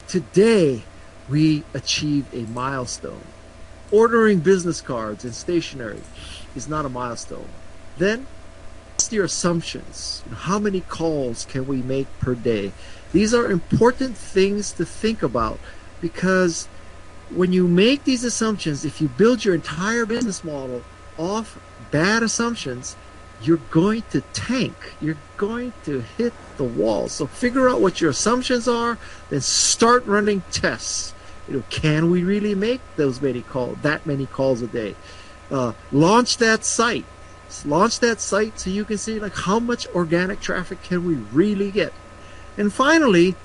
Today, we achieved a milestone. Ordering business cards and stationery is not a milestone. Then, what's your assumptions? How many calls can we make per day? These are important things to think about, because when you make these assumptions, if you build your entire business model off bad assumptions, you're going to tank. You're going to hit the wall. So figure out what your assumptions are, then start running tests. Can we really make that many calls a day? Launch that site. Launch that site so you can see how much organic traffic can we really get. And finally,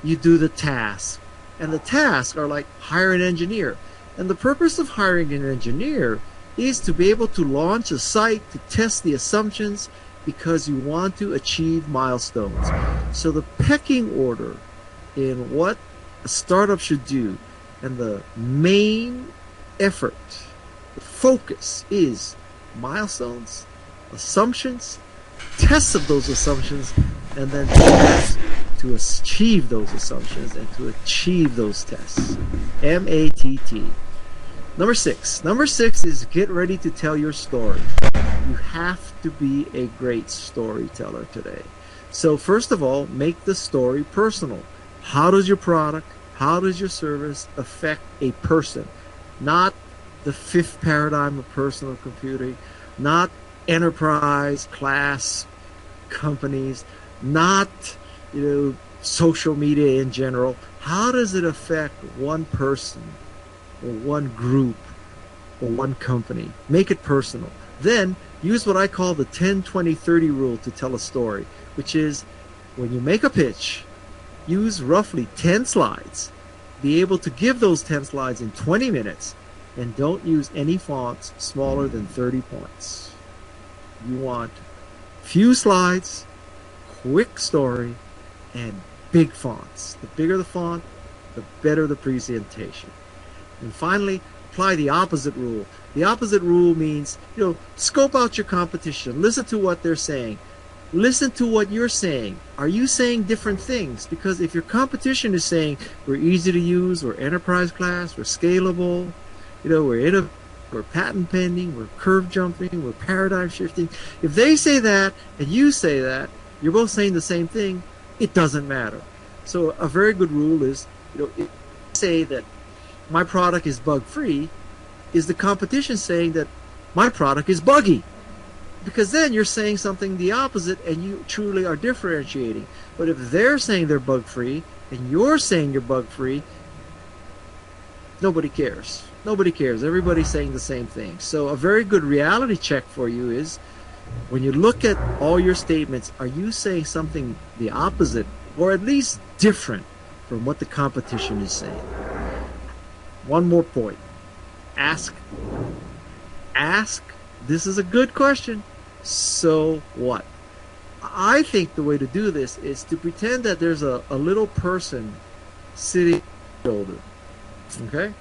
you do the task. And the tasks are like hire an engineer. And the purpose of hiring an engineer is to be able to launch a site to test the assumptions, because you want to achieve milestones. So the pecking order in what a startup should do, and the main effort, the focus is milestones, assumptions, tests of those assumptions, and then tasks to achieve those assumptions and to achieve those tests. MATT. Number six is get ready to tell your story. You have to be a great storyteller today. So first of all, make the story personal. How does your product, how does your service affect a person? Not the fifth paradigm of personal computing, not enterprise class companies, not social media in general. How does it affect one person or one group or one company? Make it personal. Then use what I call the 10-20-30 rule to tell a story, which is when you make a pitch, use roughly 10 slides. Be able to give those 10 slides in 20 minutes, and don't use any fonts smaller than 30 points. You want few slides, quick story, and big fonts. The bigger the font, the better the presentation. And finally, apply the opposite rule. The opposite rule means, scope out your competition. Listen to what they're saying. Listen to what you're saying. Are you saying different things? Because if your competition is saying we're easy to use, we're enterprise class, we're scalable, we're patent pending, we're curve jumping, we're paradigm shifting. If they say that and you say that, you're both saying the same thing, it doesn't matter. So a very good rule is, if you say that my product is bug-free, is the competition saying that my product is buggy? Because then you're saying something the opposite and you truly are differentiating. But if they're saying they're bug-free and you're saying you're bug-free, nobody cares. Nobody cares. Everybody's saying the same thing. So a very good reality check for you is, when you look at all your statements, are you saying something the opposite or at least different from what the competition is saying? One more point. Ask. This is a good question. So what? I think the way to do this is to pretend that there's a little person sitting on your shoulder. Okay?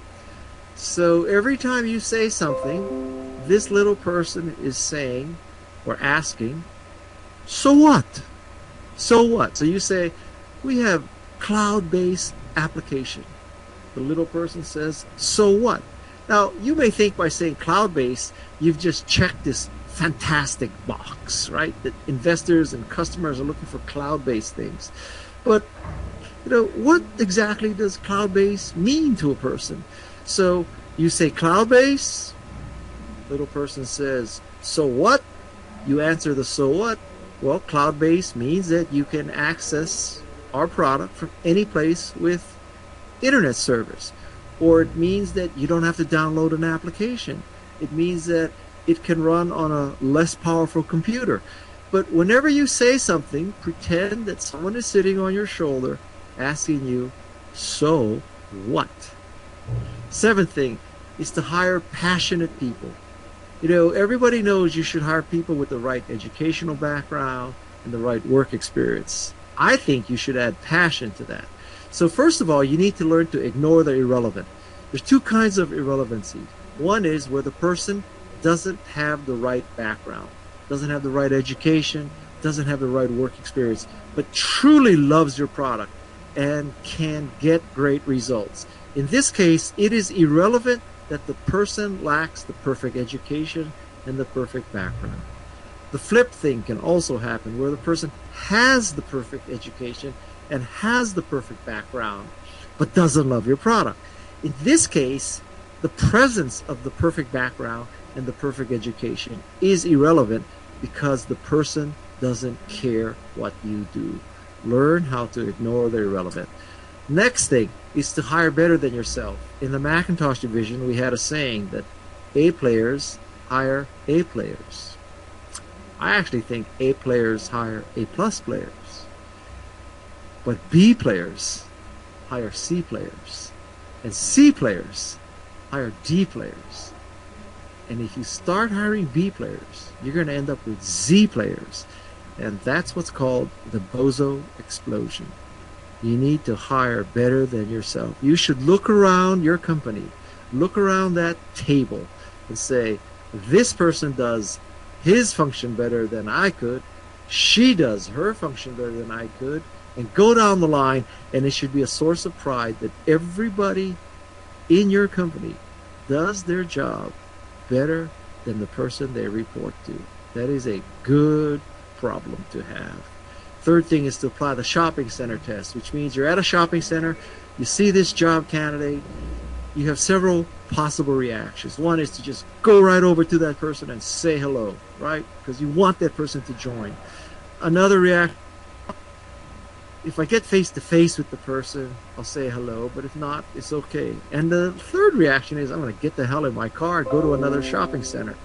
So every time you say something, this little person is saying or asking, so what? So what? So you say, we have cloud-based application. The little person says, so what? Now, you may think by saying cloud-based, you've just checked this fantastic box, right? That investors and customers are looking for cloud-based things. But, what exactly does cloud-based mean to a person? So you say cloud-based, little person says, so what? You answer the so what. Well, cloud-based means that you can access our product from any place with internet service. Or it means that you don't have to download an application. It means that it can run on a less powerful computer. But whenever you say something, pretend that someone is sitting on your shoulder asking you, so what? Seventh thing is to hire passionate people. Everybody knows you should hire people with the right educational background and the right work experience. I think you should add passion to that. So first of all, you need to learn to ignore the irrelevant. There's two kinds of irrelevancy. One is where the person doesn't have the right background, doesn't have the right education, doesn't have the right work experience, but truly loves your product and can get great results. In this case, it is irrelevant that the person lacks the perfect education and the perfect background. The flip thing can also happen where the person has the perfect education and has the perfect background, but doesn't love your product. In this case, the presence of the perfect background and the perfect education is irrelevant because the person doesn't care what you do. Learn how to ignore the irrelevant. Next thing is to hire better than yourself. In the Macintosh division, we had a saying that A players hire A players. I actually think A players hire A plus players. But B players hire C players. And C players hire D players. And if you start hiring B players, you're going to end up with Z players. And that's what's called the bozo explosion. You need to hire better than yourself. You should look around your company, look around that table and say, this person does his function better than I could. She does her function better than I could. And go down the line, and it should be a source of pride that everybody in your company does their job better than the person they report to. That is a good problem to have. Third thing is to apply the shopping center test, which means you're at a shopping center, you see this job candidate, you have several possible reactions. One is to just go right over to that person and say hello, right? Because you want that person to join. Another reaction, if I get face to face with the person, I'll say hello, but if not, it's okay. And the third reaction is I'm going to get the hell in my car and go to another shopping center.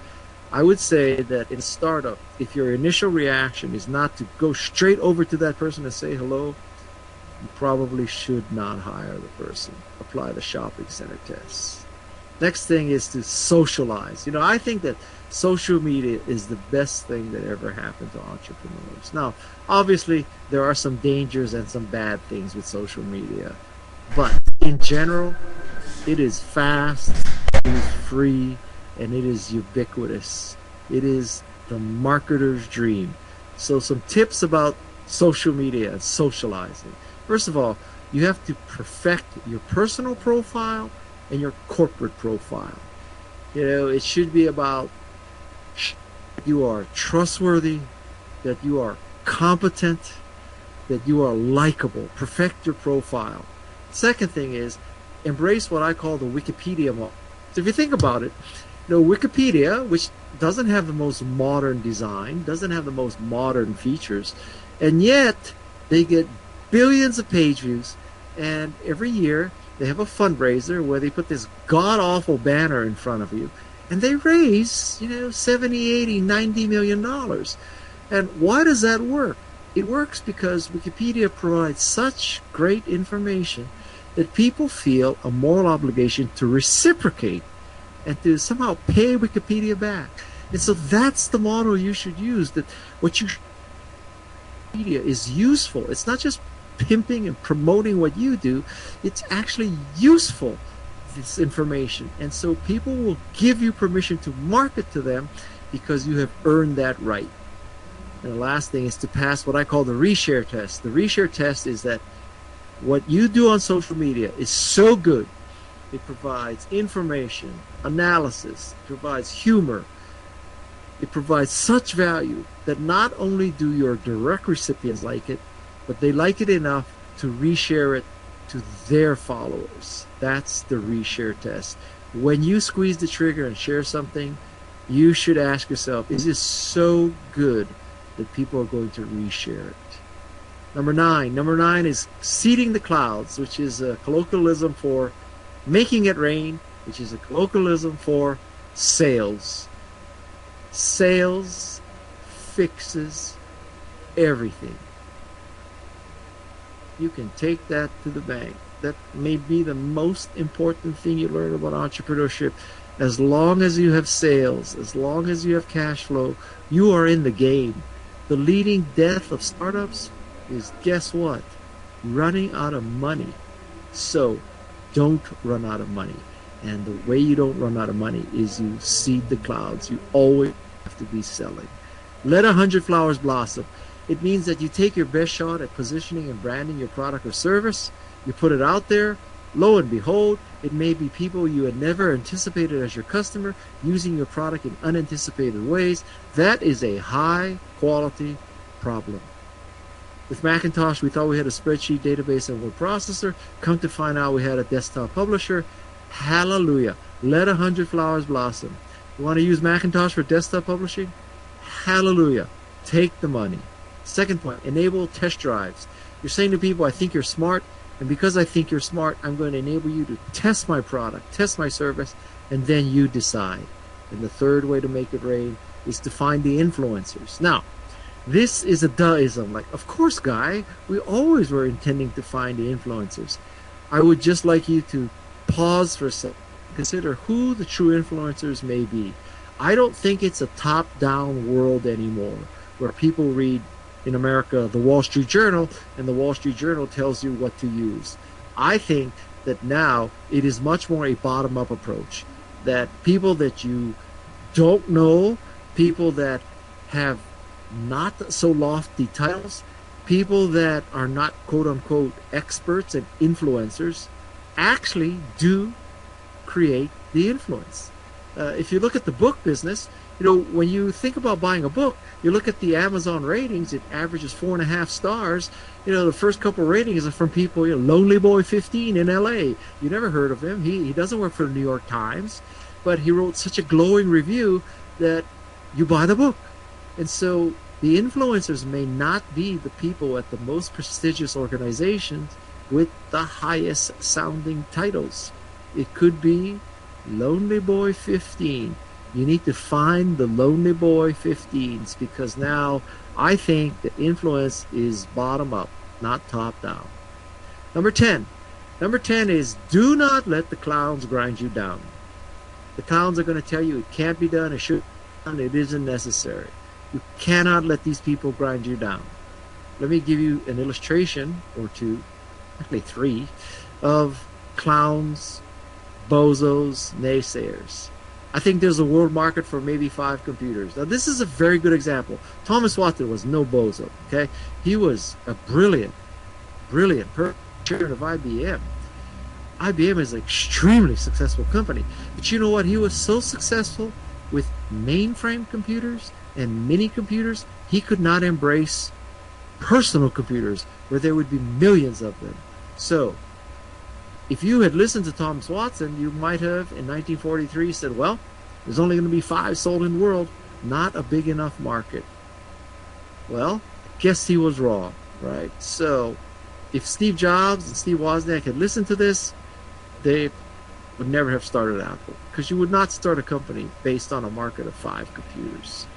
I would say that in a startup, if your initial reaction is not to go straight over to that person and say hello, you probably should not hire the person. Apply the shopping center tests. Next thing is to socialize. You know, I think that social media is the best thing that ever happened to entrepreneurs. Now, obviously, there are some dangers and some bad things with social media. But in general, it is fast, it is free, and it is ubiquitous. It is the marketer's dream. So some tips about social media and socializing. First of all, you have to perfect your personal profile and your corporate profile. You know, it should be about you are trustworthy, that you are competent, that you are likable. Perfect your profile. Second thing is embrace what I call the Wikipedia model. So if you think about it, you know, Wikipedia, which doesn't have the most modern design, doesn't have the most modern features, and yet they get billions of page views, and every year they have a fundraiser where they put this god-awful banner in front of you, and they raise, you know, 70, 80, 90 million dollars. And why does that work? It works because Wikipedia provides such great information that people feel a moral obligation to reciprocate and to somehow pay Wikipedia back. And so that's the model you should use, that what you media is useful. It's not just pimping and promoting what you do, it's actually useful, this information. And so people will give you permission to market to them because you have earned that right. And the last thing is to pass what I call the reshare test. The reshare test is that what you do on social media is so good, it provides information, analysis, it provides humor, it provides such value that not only do your direct recipients like it, but they like it enough to reshare it to their followers. That's the reshare test. When you squeeze the trigger and share something, you should ask yourself, is this so good that people are going to reshare it? Number nine is seeding the clouds, which is a colloquialism for making it rain, which is a colloquialism for sales. Sales fixes everything. You can take that to the bank. That may be the most important thing you learn about entrepreneurship. As long as you have sales, as long as you have cash flow, you are in the game. The leading death of startups is, guess what? Running out of money. So don't run out of money. And the way you don't run out of money is you seed the clouds. You always have to be selling. Let 100 flowers blossom. It means that you take your best shot at positioning and branding your product or service, you put it out there, lo and behold, it may be people you had never anticipated as your customer using your product in unanticipated ways. That is a high quality problem. With Macintosh, we thought we had a spreadsheet database and word processor. Come to find out we had a desktop publisher. Hallelujah. Let 100 flowers blossom. You want to use Macintosh for desktop publishing? Hallelujah. Take the money. Second point, enable test drives. You're saying to people, I think you're smart, and because I think you're smart, I'm going to enable you to test my product, test my service, and then you decide. And the third way to make it rain is to find the influencers. Now, this is a duhism. Like, of course, Guy, we always were intending to find the influencers. I would just like you to pause for a second, consider who the true influencers may be. I don't think it's a top-down world anymore, where people read, in America, the Wall Street Journal, and the Wall Street Journal tells you what to use. I think that now it is much more a bottom-up approach, that people that you don't know, people that have not so lofty titles, people that are not quote-unquote experts and influencers, actually do create the influence. If you look at the book business, you know, when you think about buying a book, you look at the Amazon ratings, it averages 4.5 stars. You know, the first couple ratings are from people, you know, Lonely Boy 15 in LA. You never heard of him. He doesn't work for the New York Times, but he wrote such a glowing review that you buy the book. And so the influencers may not be the people at the most prestigious organizations with the highest sounding titles. It could be Lonely Boy 15. You need to find the Lonely Boy 15s, because now I think that influence is bottom up, not top down. Number 10. Number 10 is do not let the clowns grind you down. The clowns are going to tell you it can't be done, it shouldn't be done, it isn't necessary. You cannot let these people grind you down. Let me give you an illustration or two, actually three, of clowns, bozos, naysayers. I think there's a world market for maybe 5 computers. Now, this is a very good example. Thomas Watson was no bozo, okay? He was a brilliant chairman of IBM. IBM is an extremely successful company. But you know what? He was so successful with mainframe computers and mini computers, he could not embrace personal computers where there would be millions of them. So, if you had listened to Thomas Watson, you might have, in 1943, said, well, there's only going to be 5 sold in the world, not a big enough market. Well, I guess he was wrong, right? So, if Steve Jobs and Steve Wozniak had listened to this, they would never have started Apple, because you would not start a company based on a market of 5 computers.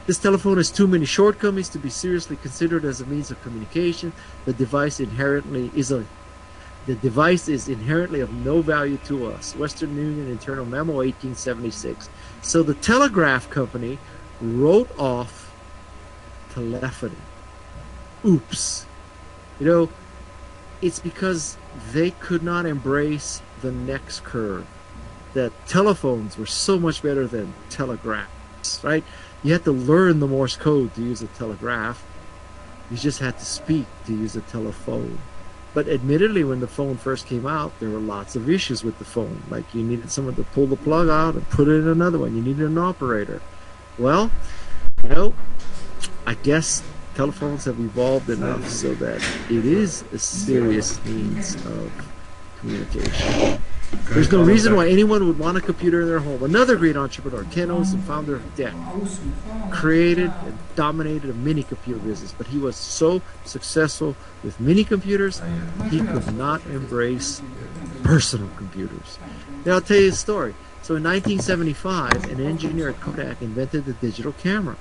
This telephone has too many shortcomings to be seriously considered as a means of communication. The device is inherently of no value to us. Western Union Internal Memo, 1876. So the telegraph company wrote off telephony. Oops. You know, it's because they could not embrace the next curve. That telephones were so much better than telegraphs, right? You had to learn the Morse code to use a telegraph. You just had to speak to use a telephone. But admittedly, when the phone first came out, there were lots of issues with the phone. Like you needed someone to pull the plug out and put it in another one. You needed an operator. Well, you know, I guess telephones have evolved enough so that it is a serious means of communication. There's no reason why anyone would want a computer in their home. Another great entrepreneur, Ken Olsen, founder of DEC, created and dominated a mini computer business, but he was so successful with mini computers, he could not embrace personal computers. Now I'll tell you a story. So in 1975, an engineer at Kodak invented the digital camera.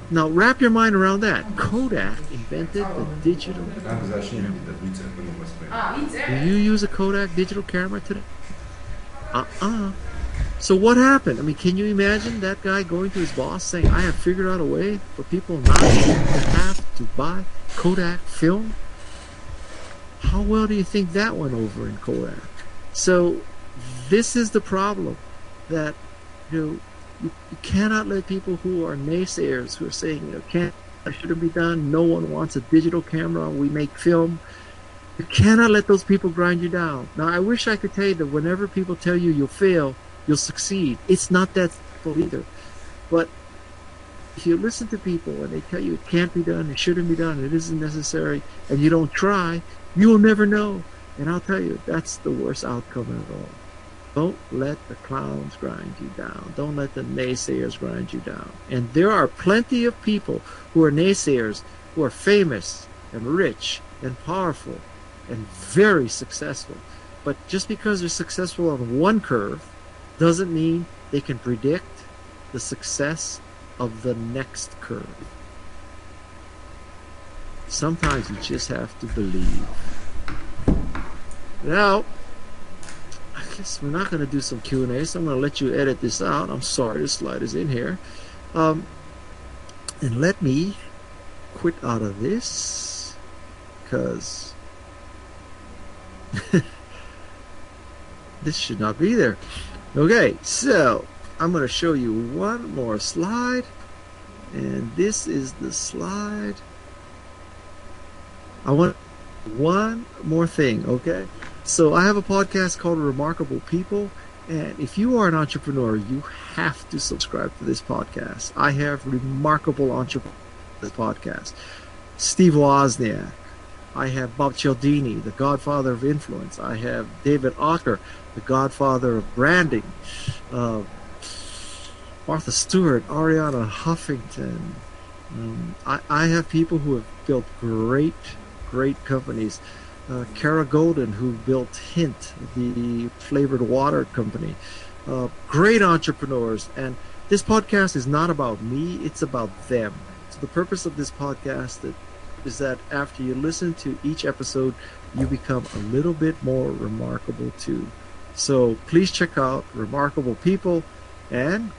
Now wrap your mind around that. Kodak invented the digital camera. Do you use a Kodak digital camera today? So what happened? I mean, can you imagine that guy going to his boss saying, I have figured out a way for people not to have to buy Kodak film? How well do you think that went over in Kodak? So this is the problem, that you cannot let people who are naysayers, who are saying, can't It shouldn't be done. No one wants a digital camera. We make film. You cannot let those people grind you down. Now, I wish I could tell you that whenever people tell you you'll fail, you'll succeed. It's not that simple either. But if you listen to people and they tell you it can't be done, it shouldn't be done, it isn't necessary, and you don't try, you will never know. And I'll tell you, that's the worst outcome of it all. Don't let the clowns grind you down. Don't let the naysayers grind you down. And there are plenty of people who are naysayers, who are famous and rich and powerful and very successful. But just because they're successful on one curve doesn't mean they can predict the success of the next curve. Sometimes you just have to believe. Now, I guess we're not going to do some Q&A, so I'm going to let you edit this out. I'm sorry, this slide is in here. And let me quit out of this, because this should not be there. Okay, so I'm going to show you one more slide, and this is the slide. I want one more thing, okay? So I have a podcast called Remarkable People, and if you are an entrepreneur, you have to subscribe to this podcast. I have remarkable entrepreneurs on this podcast. Steve Wozniak. I have Bob Cialdini, the godfather of influence. I have David Ocker, the godfather of branding. Martha Stewart, Ariana Huffington. I have people who have built great companies. Kara Golden, who built Hint, the flavored water company. Great entrepreneurs. And this podcast is not about me, it's about them. So the purpose of this podcast is that after you listen to each episode, you become a little bit more remarkable too. So please check out Remarkable People, and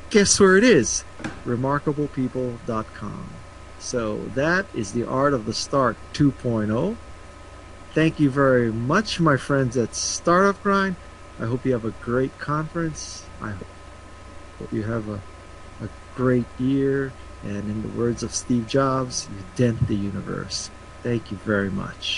guess where it is? remarkablepeople.com. So that is the Art of the Start 2.0. Thank you very much, my friends at Startup Grind. I hope you have a great conference. I hope you have a great year. And in the words of Steve Jobs, you dent the universe. Thank you very much.